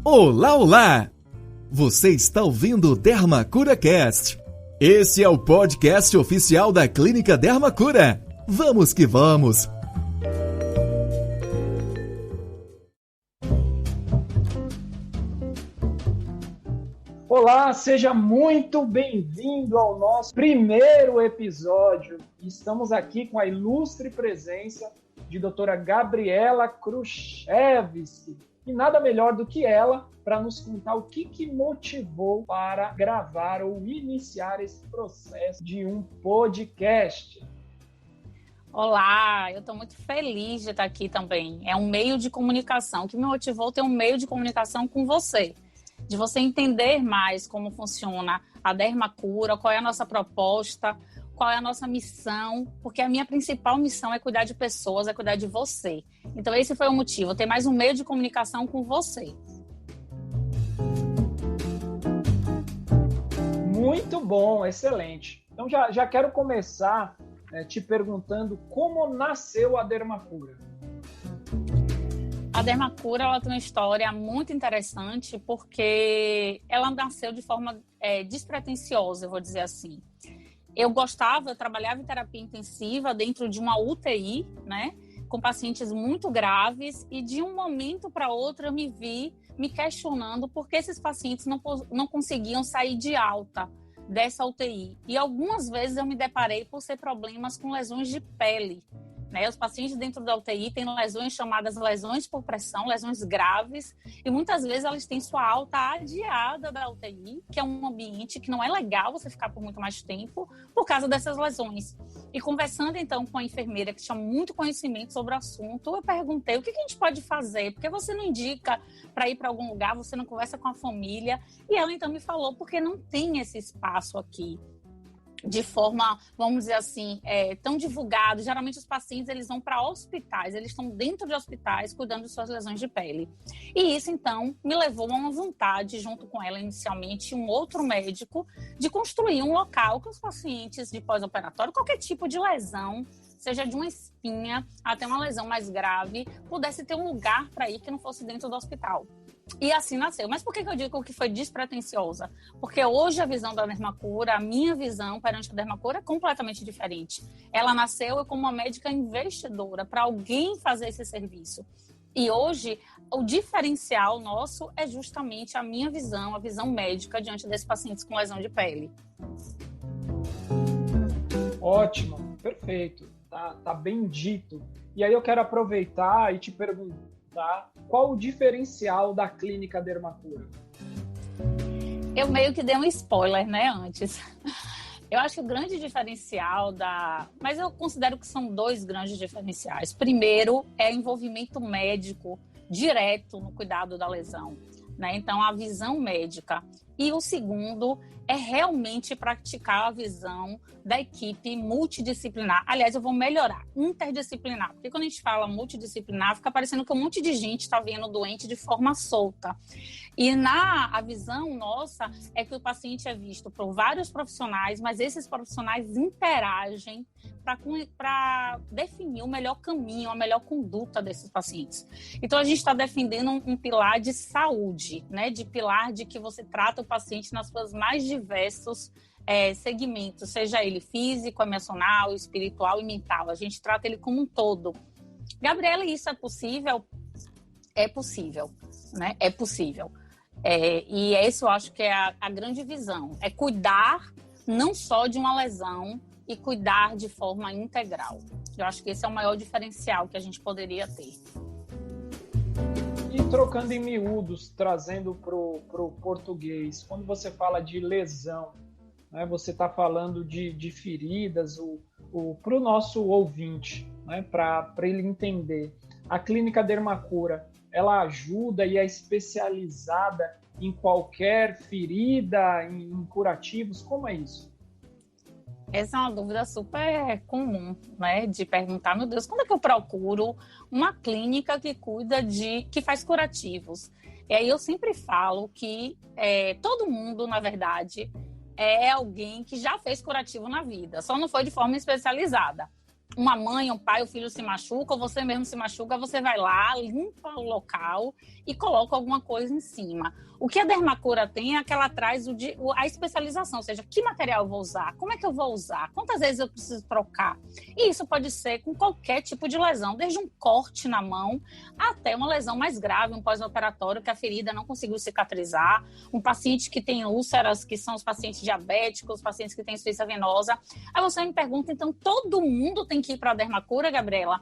Olá, olá! Você está ouvindo o DermaCuraCast. Esse é o podcast oficial da Clínica Dermacura. Vamos que vamos! Olá, seja muito bem-vindo ao nosso primeiro episódio. Estamos aqui com a ilustre presença de doutora Gabriela Kruszewski. E nada melhor do que ela para nos contar o que motivou para gravar ou iniciar esse processo de um podcast. Olá, eu estou muito feliz de estar aqui também. É um meio de comunicação que me motivou a ter um meio de comunicação com você. De você entender mais como funciona a Dermacura, qual é a nossa proposta, qual é a nossa missão, porque a minha principal missão é cuidar de pessoas, é cuidar de você. Então esse foi o motivo, ter mais um meio de comunicação com você. Muito bom, excelente. Então já quero começar te perguntando como nasceu a Dermacura. A Dermacura ela tem uma história muito interessante porque ela nasceu de forma despretensiosa, eu vou dizer assim. Eu trabalhava em terapia intensiva dentro de uma UTI, né, com pacientes muito graves, e de um momento para outro eu me vi me questionando por que esses pacientes não conseguiam sair de alta dessa UTI. E algumas vezes eu me deparei por ser problemas com lesões de pele. Né? Os pacientes dentro da UTI têm lesões chamadas lesões por pressão, lesões graves, e muitas vezes elas têm sua alta adiada da UTI, que é um ambiente que não é legal você ficar por muito mais tempo por causa dessas lesões. E conversando então com a enfermeira, que tinha muito conhecimento sobre o assunto, eu perguntei o que a gente pode fazer, porque você não indica para ir para algum lugar, você não conversa com a família, e ela então me falou, porque não tem esse espaço aqui de forma, vamos dizer assim, tão divulgado. Geralmente os pacientes eles vão para hospitais, eles estão dentro de hospitais cuidando de suas lesões de pele. E isso, então, me levou a uma vontade, junto com ela inicialmente, um outro médico, de construir um local que os pacientes de pós-operatório, qualquer tipo de lesão, seja de uma espinha até uma lesão mais grave, pudesse ter um lugar para ir que não fosse dentro do hospital. E assim nasceu. Mas por que eu digo que foi despretensiosa? Porque hoje a visão da Dermacura, a minha visão perante a Dermacura é completamente diferente. Ela nasceu como uma médica investidora para alguém fazer esse serviço. E hoje o diferencial nosso é justamente a minha visão, a visão médica diante desses pacientes com lesão de pele. Ótimo, perfeito. Tá bem dito. E aí eu quero aproveitar e te perguntar qual o diferencial da clínica Dermacura? Eu meio que dei um spoiler, né, antes. Eu acho que o grande diferencial Mas eu considero que são dois grandes diferenciais. Primeiro é o envolvimento médico direto no cuidado da lesão, né? Então, a visão médica. E o segundo é realmente praticar a visão da equipe multidisciplinar. Aliás, eu vou melhorar, interdisciplinar. Porque quando a gente fala multidisciplinar, fica parecendo que um monte de gente está vendo o doente de forma solta. E a visão nossa é que o paciente é visto por vários profissionais, mas esses profissionais interagem para definir o melhor caminho, a melhor conduta desses pacientes. Então, a gente está defendendo um pilar de saúde, né? De pilar de que você trata o paciente nas suas mais diversos segmentos, seja ele físico, emocional, espiritual e mental. A gente trata ele como um todo. Gabriela, isso é possível? É possível, né? É possível. E esse eu acho que é a grande visão. É cuidar não só de uma lesão e cuidar de forma integral. Eu acho que esse é o maior diferencial que a gente poderia ter. E trocando em miúdos, trazendo para o português, quando você fala de lesão, né, você está falando de feridas para o nosso ouvinte, né, para ele entender. A clínica Dermacura, ela ajuda e é especializada em qualquer ferida, em curativos? Como é isso? Essa é uma dúvida super comum, né? De perguntar, meu Deus, quando é que eu procuro uma clínica que que faz curativos? E aí eu sempre falo que todo mundo, na verdade, é alguém que já fez curativo na vida, só não foi de forma especializada. uma mãe, um pai, o filho se machuca, ou você mesmo se machuca, você vai lá, limpa o local e coloca alguma coisa em cima. O que a dermacura tem é que ela traz a especialização, ou seja, que material eu vou usar, como é que eu vou usar, quantas vezes eu preciso trocar. E isso pode ser com qualquer tipo de lesão, desde um corte na mão até uma lesão mais grave, um pós-operatório que a ferida não conseguiu cicatrizar, um paciente que tem úlceras, que são os pacientes diabéticos, os pacientes que têm insuficiência venosa. Aí você me pergunta, então todo mundo tem que ir para a dermacura, Gabriela?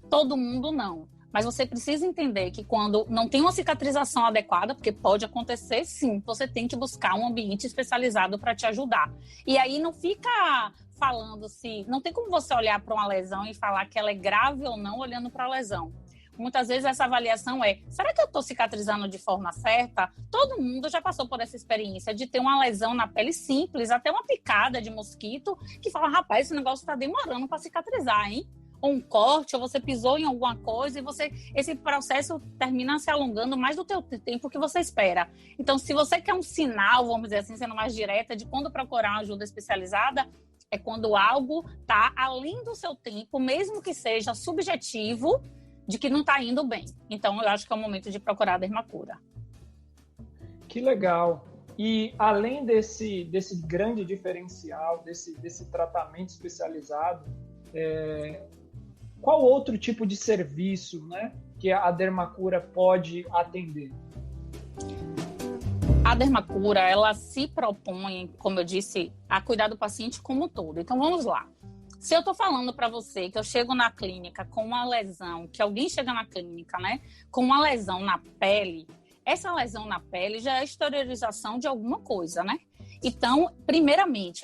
Todo mundo não. Mas você precisa entender que quando não tem uma cicatrização adequada, porque pode acontecer sim, você tem que buscar um ambiente especializado para te ajudar. E aí não fica falando se... Não tem como você olhar para uma lesão e falar que ela é grave ou não olhando para a lesão. Muitas vezes essa avaliação é, será que eu estou cicatrizando de forma certa? Todo mundo já passou por essa experiência de ter uma lesão na pele simples, até uma picada de mosquito, que fala, rapaz, esse negócio está demorando para cicatrizar, hein? Ou um corte, ou você pisou em alguma coisa e esse processo termina se alongando mais do teu tempo que você espera. Então, se você quer um sinal, vamos dizer assim, sendo mais direta, de quando procurar uma ajuda especializada, é quando algo está além do seu tempo, mesmo que seja subjetivo, de que não está indo bem. Então, eu acho que é o momento de procurar a dermacura. Que legal. E além desse grande diferencial, desse tratamento especializado, qual outro tipo de serviço, né, que a dermacura pode atender? A dermacura, ela se propõe, como eu disse, a cuidar do paciente como um todo. Então, vamos lá. Se eu estou falando para você que eu chego na clínica com uma lesão, que alguém chega na clínica, né, com uma lesão na pele, essa lesão na pele já é exteriorização de alguma coisa, né? Então, primeiramente,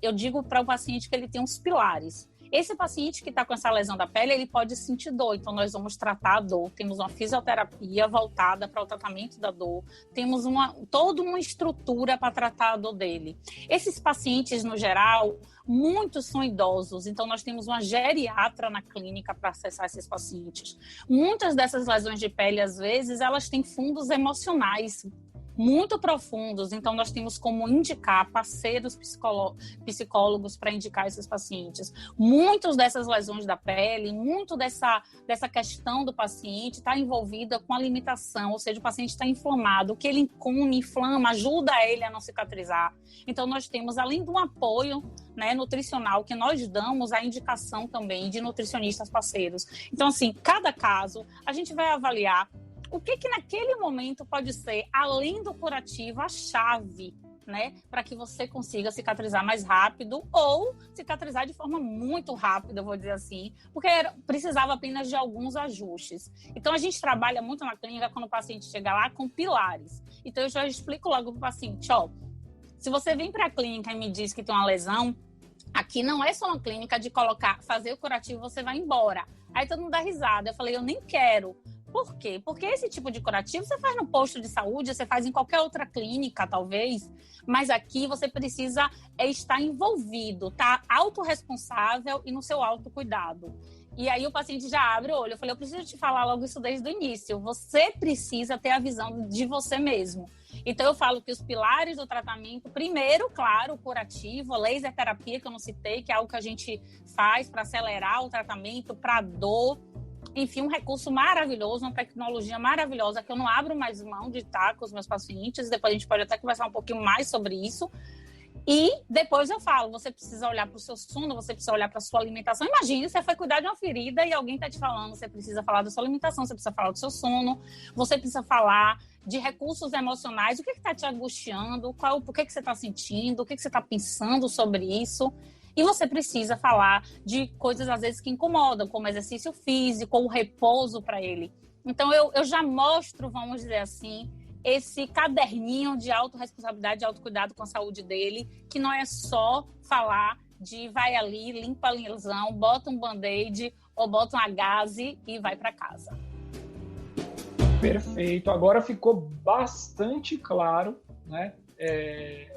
eu digo para o paciente que ele tem uns pilares. Esse paciente que está com essa lesão da pele, ele pode sentir dor, então nós vamos tratar a dor. Temos uma fisioterapia voltada para o tratamento da dor, temos toda uma estrutura para tratar a dor dele. Esses pacientes, no geral, muitos são idosos, então nós temos uma geriatra na clínica para acessar esses pacientes. Muitas dessas lesões de pele, às vezes, elas têm fundos emocionais muito profundos, então nós temos como indicar parceiros psicólogos para indicar esses pacientes. Muitas dessas lesões da pele, muito dessa questão do paciente está envolvida com a limitação, ou seja, o paciente está inflamado, o que ele come, inflama, ajuda ele a não cicatrizar. Então nós temos, além do apoio, né, nutricional que nós damos, a indicação também de nutricionistas parceiros. Então, assim, cada caso a gente vai avaliar o que naquele momento pode ser, além do curativo, a chave, né, para que você consiga cicatrizar mais rápido ou cicatrizar de forma muito rápida, eu vou dizer assim, porque precisava apenas de alguns ajustes. Então, a gente trabalha muito na clínica quando o paciente chega lá com pilares. Então, eu já explico logo para o paciente, se você vem para a clínica e me diz que tem uma lesão, aqui não é só uma clínica de fazer o curativo e você vai embora. Aí todo mundo dá risada. Eu falei, eu nem quero. Por quê? Porque esse tipo de curativo você faz no posto de saúde, você faz em qualquer outra clínica, talvez, mas aqui você precisa estar envolvido, tá autorresponsável e no seu autocuidado. E aí o paciente já abre o olho. Eu falei, eu preciso te falar logo isso desde o início. Você precisa ter a visão de você mesmo. Então eu falo que os pilares do tratamento, primeiro, claro, o curativo, a laser terapia que eu não citei, que é algo que a gente faz para acelerar o tratamento, para dor. Enfim, um recurso maravilhoso, uma tecnologia maravilhosa que eu não abro mais mão de estar com os meus pacientes. Depois a gente pode até conversar um pouquinho mais sobre isso. E depois eu falo, você precisa olhar para o seu sono, você precisa olhar para a sua alimentação. Imagine, você foi cuidar de uma ferida e alguém está te falando, você precisa falar da sua alimentação, você precisa falar do seu sono, você precisa falar de recursos emocionais, o que está te angustiando, por que você está sentindo, o que você está pensando sobre isso. E você precisa falar de coisas, às vezes, que incomodam, como exercício físico ou repouso para ele. Então, eu já mostro, vamos dizer assim, esse caderninho de autorresponsabilidade, de autocuidado com a saúde dele, que não é só falar de vai ali, limpa a lesão, bota um band-aid ou bota uma gaze e vai para casa. Perfeito. Agora ficou bastante claro, né,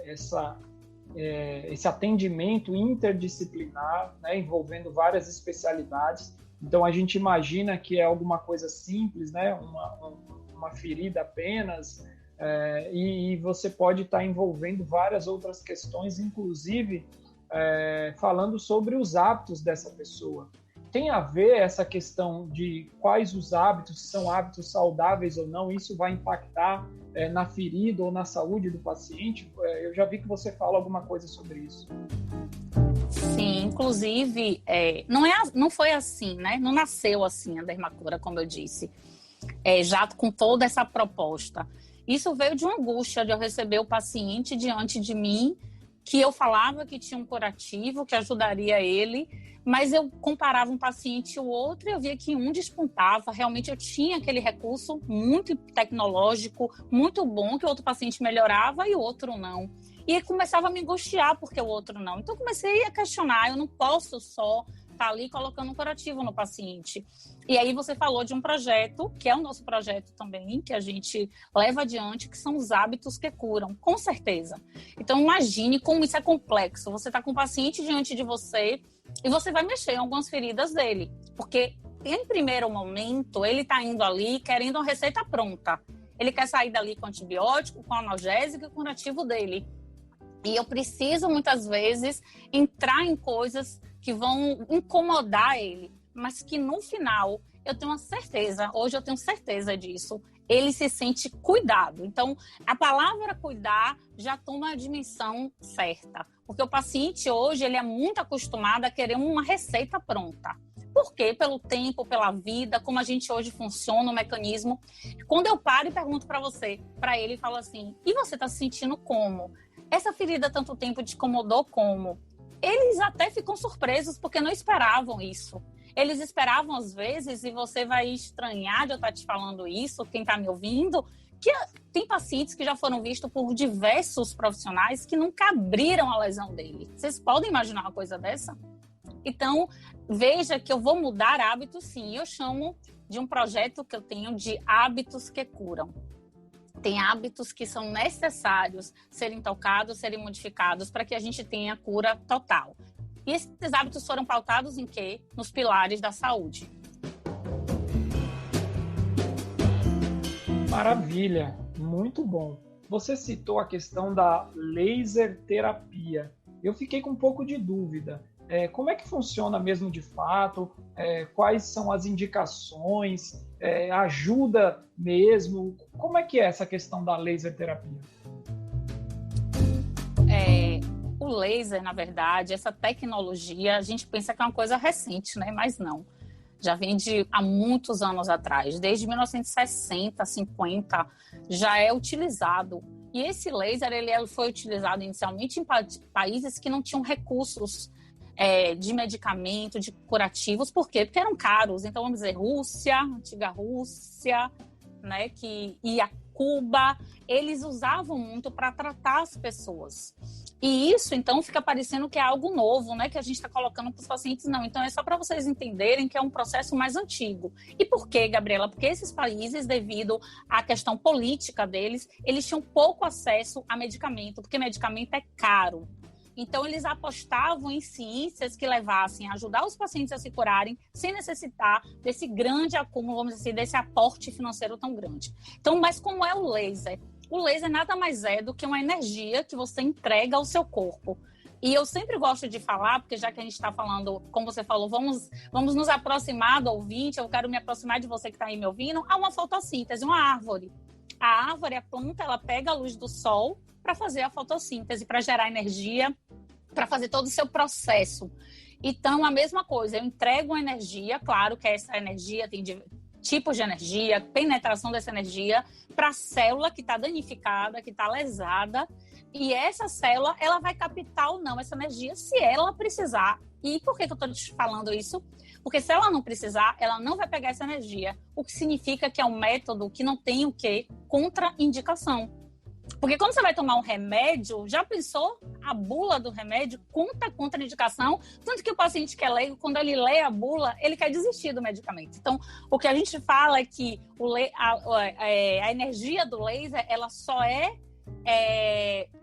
esse atendimento interdisciplinar, né, envolvendo várias especialidades. Então, a gente imagina que é alguma coisa simples, né, uma ferida apenas, e você pode estar envolvendo várias outras questões, inclusive falando sobre os hábitos dessa pessoa. Tem a ver essa questão de quais os hábitos, se são hábitos saudáveis ou não, isso vai impactar na ferida ou na saúde do paciente? Eu já vi que você fala alguma coisa sobre isso. Sim, inclusive, não foi assim, né? Não nasceu assim a Dermacura, como eu disse, já com toda essa proposta. Isso veio de uma angústia de eu receber o paciente diante de mim, que eu falava que tinha um curativo, que ajudaria ele, mas eu comparava um paciente e o outro e eu via que um despontava. Realmente eu tinha aquele recurso muito tecnológico, muito bom, que o outro paciente melhorava e o outro não. E começava a me angustiar porque o outro não. Então eu comecei a questionar, eu não posso só estar ali colocando um curativo no paciente. E aí você falou de um projeto, que é o nosso projeto também, que a gente leva adiante, que são os hábitos que curam, com certeza. Então imagine como isso é complexo. Você está com o paciente diante de você e você vai mexer em algumas feridas dele. Porque em primeiro momento, ele está indo ali querendo uma receita pronta. Ele quer sair dali com antibiótico, com analgésico e com curativo dele. E eu preciso, muitas vezes, entrar em coisas que vão incomodar ele, mas que no final, hoje eu tenho certeza disso, ele se sente cuidado. Então, a palavra cuidar já toma a dimensão certa, porque o paciente hoje, ele é muito acostumado a querer uma receita pronta. Por quê? Pelo tempo, pela vida, como a gente hoje funciona, o mecanismo. Quando eu paro e pergunto para ele, falo assim, e você está se sentindo como? Essa ferida tanto tempo te incomodou como? Eles até ficam surpresos porque não esperavam isso. Eles esperavam às vezes, e você vai estranhar de eu estar te falando isso, quem está me ouvindo, que tem pacientes que já foram vistos por diversos profissionais que nunca abriram a lesão dele. Vocês podem imaginar uma coisa dessa? Então, veja que eu vou mudar hábitos, sim. Eu chamo de um projeto que eu tenho de hábitos que curam. Tem hábitos que são necessários serem tocados, serem modificados para que a gente tenha cura total. E esses hábitos foram pautados em quê? Nos pilares da saúde. Maravilha, muito bom. Você citou a questão da laser terapia. Eu fiquei com um pouco de dúvida. Como é que funciona mesmo de fato? Quais são as indicações? Ajuda mesmo? Como é que é essa questão da laser terapia? O laser, na verdade, essa tecnologia, a gente pensa que é uma coisa recente, né? Mas não. Já vem há muitos anos atrás. Desde 1960, 50, já é utilizado. E esse laser ele foi utilizado inicialmente em países que não tinham recursos de medicamento, de curativos. Por quê? Porque eram caros. Então, vamos dizer, Rússia, antiga Rússia, né, e a Cuba, eles usavam muito para tratar as pessoas. E isso, então, fica parecendo que é algo novo, né, que a gente está colocando para os pacientes. Não, então é só para vocês entenderem que é um processo mais antigo. E por quê, Gabriela? Porque esses países, devido à questão política deles, eles tinham pouco acesso a medicamento, porque medicamento é caro. Então, eles apostavam em ciências que levassem a ajudar os pacientes a se curarem sem necessitar desse grande acúmulo, vamos dizer assim, desse aporte financeiro tão grande. Então, mas como é o laser? O laser nada mais é do que uma energia que você entrega ao seu corpo. E eu sempre gosto de falar, porque já que a gente está falando, como você falou, vamos nos aproximar do ouvinte, eu quero me aproximar de você que está aí me ouvindo, a uma fotossíntese, uma árvore. A árvore, a planta, ela pega a luz do sol para fazer a fotossíntese, para gerar energia, para fazer todo o seu processo. Então, a mesma coisa, eu entrego uma energia, claro que essa energia tem tipos de energia, penetração dessa energia para a célula que está danificada, que está lesada, e essa célula, ela vai captar ou não essa energia se ela precisar. E por que eu estou te falando isso? Porque se ela não precisar, ela não vai pegar essa energia, o que significa que é um método que não tem o quê? Contraindicação. Porque quando você vai tomar um remédio, já pensou? A bula do remédio conta contraindicação, tanto que o paciente que é leigo, quando ele lê a bula, ele quer desistir do medicamento. Então, o que a gente fala é que a energia do laser, ela só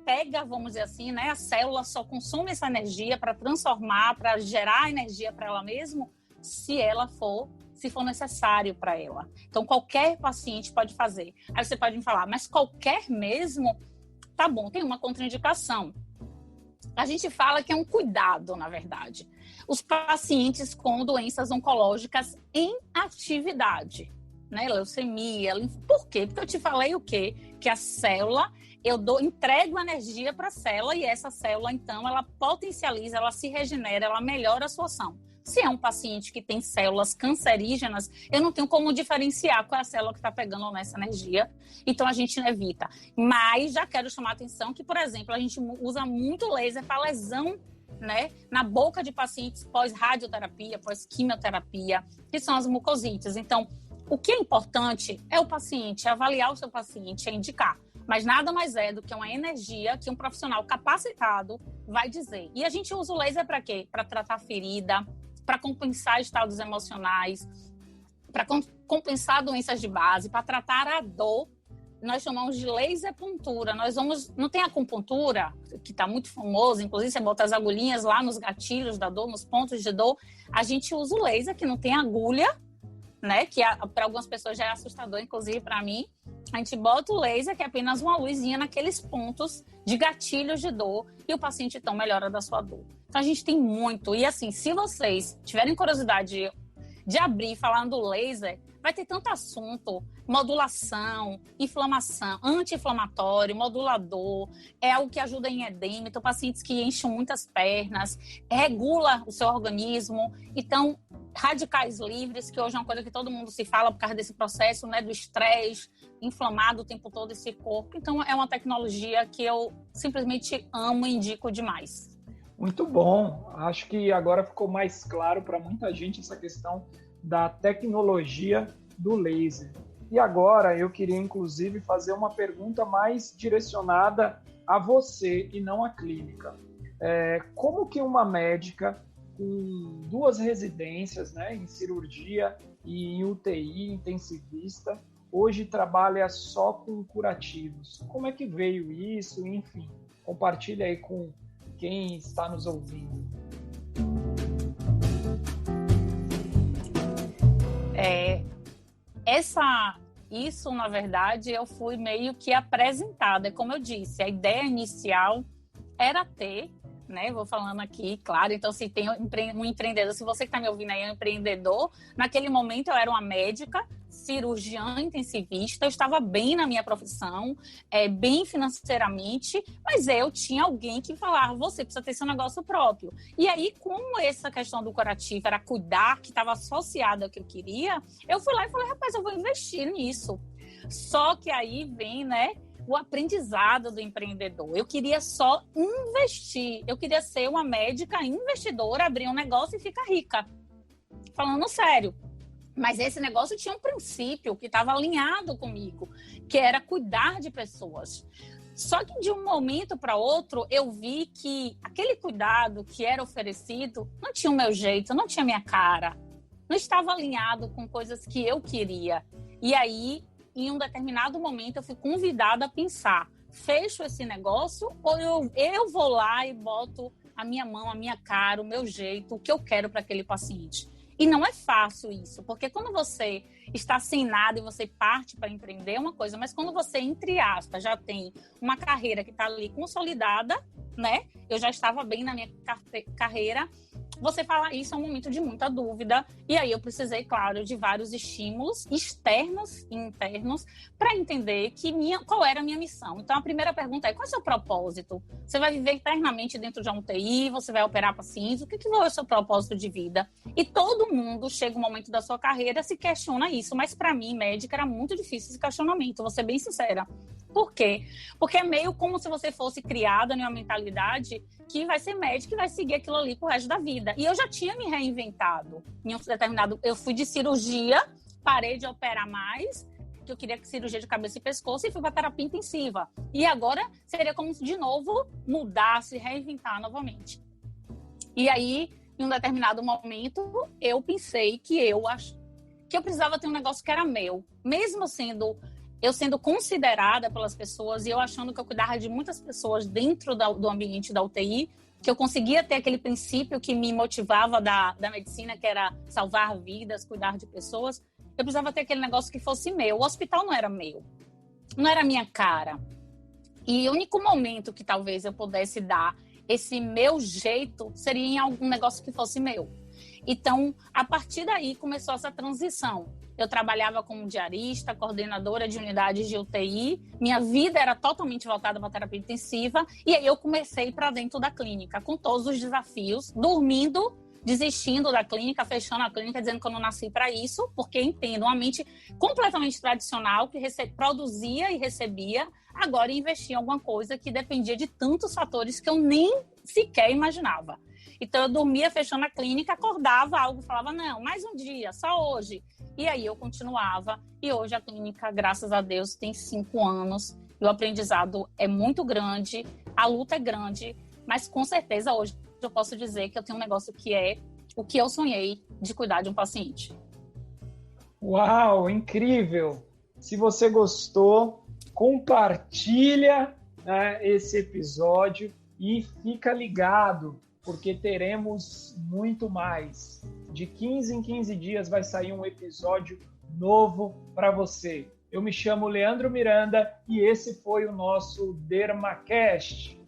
pega, vamos dizer assim, né? A célula só consome essa energia para transformar, para gerar energia para ela mesma, se for necessário para ela. Então, qualquer paciente pode fazer. Aí você pode me falar, mas qualquer mesmo? Tá bom, tem uma contraindicação. A gente fala que é um cuidado, na verdade. Os pacientes com doenças oncológicas em atividade, né? Leucemia, por quê? Porque eu te falei o quê? Que a célula, entrego energia para a célula e essa célula, então, ela potencializa, ela se regenera, ela melhora a sua ação. Se é um paciente que tem células cancerígenas, eu não tenho como diferenciar qual é a célula que está pegando nessa energia, então a gente evita. Mas já quero chamar a atenção que, por exemplo, a gente usa muito laser para lesão, né, na boca de pacientes pós-radioterapia, pós-quimioterapia, que são as mucosites. Então, o que é importante é o paciente, avaliar o seu paciente, é indicar. Mas nada mais é do que uma energia que um profissional capacitado vai dizer. E a gente usa o laser para quê? Para tratar ferida, para compensar estados emocionais, para compensar doenças de base, para tratar a dor. Nós chamamos de laser puntura. Não tem acupuntura, que está muito famoso, inclusive você bota as agulhinhas lá nos gatilhos da dor, nos pontos de dor. A gente usa o laser, que não tem agulha, né? Que para algumas pessoas já é assustador, inclusive para mim. A gente bota o laser, que é apenas uma luzinha naqueles pontos de gatilhos de dor, e o paciente então melhora da sua dor. Então a gente tem muito. E assim, se vocês tiverem curiosidade de abrir falando do laser, vai ter tanto assunto: modulação, inflamação, anti-inflamatório, modulador, é algo que ajuda em edema, então pacientes que enchem muitas pernas, regula o seu organismo. Então, radicais livres, que hoje é uma coisa que todo mundo se fala por causa desse processo, né, do estresse, inflamado o tempo todo esse corpo. Então, é uma tecnologia que eu simplesmente amo e indico demais. Muito bom. Acho que agora ficou mais claro para muita gente essa questão da tecnologia do laser. E agora eu queria, inclusive, fazer uma pergunta mais direcionada a você e não à clínica. Como que uma médica com 2 residências, né, em cirurgia e em UTI, intensivista, hoje trabalha só com curativos? Como é que veio isso? Enfim, compartilha aí com quem está nos ouvindo. Isso, na verdade, eu fui meio que apresentada. Como eu disse, a ideia inicial era ter, né? Vou falando aqui, claro. Então, se tem um empreendedor, se você que está me ouvindo aí é um empreendedor, naquele momento eu era uma médica, cirurgiã intensivista, eu estava bem na minha profissão, bem financeiramente, mas eu tinha alguém que falava: você precisa ter seu negócio próprio. E aí, como essa questão do curativo era cuidar, que estava associada ao que eu queria, eu fui lá e falei: rapaz, eu vou investir nisso. Só que aí vem, né, o aprendizado do empreendedor. Eu queria só investir, eu queria ser uma médica investidora, abrir um negócio e ficar rica. Falando sério. Mas esse negócio tinha um princípio que estava alinhado comigo, que era cuidar de pessoas. Só que de um momento para outro, eu vi que aquele cuidado que era oferecido não tinha o meu jeito, não tinha a minha cara, não estava alinhado com coisas que eu queria. E aí, em um determinado momento, eu fui convidada a pensar: fecho esse negócio ou eu vou lá e boto a minha mão, a minha cara, o meu jeito, o que eu quero para aquele paciente? E não é fácil isso, porque quando você está sem nada e você parte para empreender é uma coisa, mas quando você, entre aspas, já tem uma carreira que está ali consolidada, né? Eu já estava bem na minha carreira. Você falar isso é um momento de muita dúvida, e aí eu precisei, claro, de vários estímulos externos e internos para entender qual era a minha missão. Então, a primeira pergunta é: qual é o seu propósito? Você vai viver eternamente dentro de uma UTI, você vai operar pacientes, o que é o seu propósito de vida? E todo mundo, chega um momento da sua carreira, se questiona isso, mas para mim, médica, era muito difícil esse questionamento, vou ser bem sincera. Por quê? Porque é meio como se você fosse criada em uma mentalidade que vai ser médica e vai seguir aquilo ali pro resto da vida. E eu já tinha me reinventado. Em um determinado, eu fui de cirurgia, parei de operar mais, que eu queria que cirurgia de cabeça e pescoço, e fui para terapia intensiva. E agora seria como se de novo mudar, se reinventar novamente. E aí, em um determinado momento, eu pensei que eu precisava ter um negócio que era meu, mesmo eu sendo considerada pelas pessoas e eu achando que eu cuidava de muitas pessoas dentro do ambiente da UTI, que eu conseguia ter aquele princípio que me motivava da medicina, que era salvar vidas, cuidar de pessoas. Eu precisava ter aquele negócio que fosse meu. O hospital não era meu, não era minha cara. E o único momento que talvez eu pudesse dar esse meu jeito seria em algum negócio que fosse meu. Então, a partir daí começou essa transição. Eu trabalhava como diarista, coordenadora de unidades de UTI. Minha vida era totalmente voltada para a terapia intensiva. E aí eu comecei para dentro da clínica, com todos os desafios, dormindo, desistindo da clínica, fechando a clínica, dizendo que eu não nasci para isso, porque entendo uma mente completamente tradicional, que produzia e recebia, agora investia em alguma coisa que dependia de tantos fatores que eu nem sequer imaginava. Então, eu dormia fechando a clínica, acordava algo, falava, não, mais um dia, só hoje. E aí eu continuava. E hoje a clínica, graças a Deus, tem 5 anos. E o aprendizado é muito grande, a luta é grande, mas com certeza hoje eu posso dizer que eu tenho um negócio que é o que eu sonhei de cuidar de um paciente. Uau, incrível! Se você gostou, compartilha, né, esse episódio e fica ligado, porque teremos muito mais. De 15 em 15 dias vai sair um episódio novo para você. Eu me chamo Leandro Miranda e esse foi o nosso DermaCast.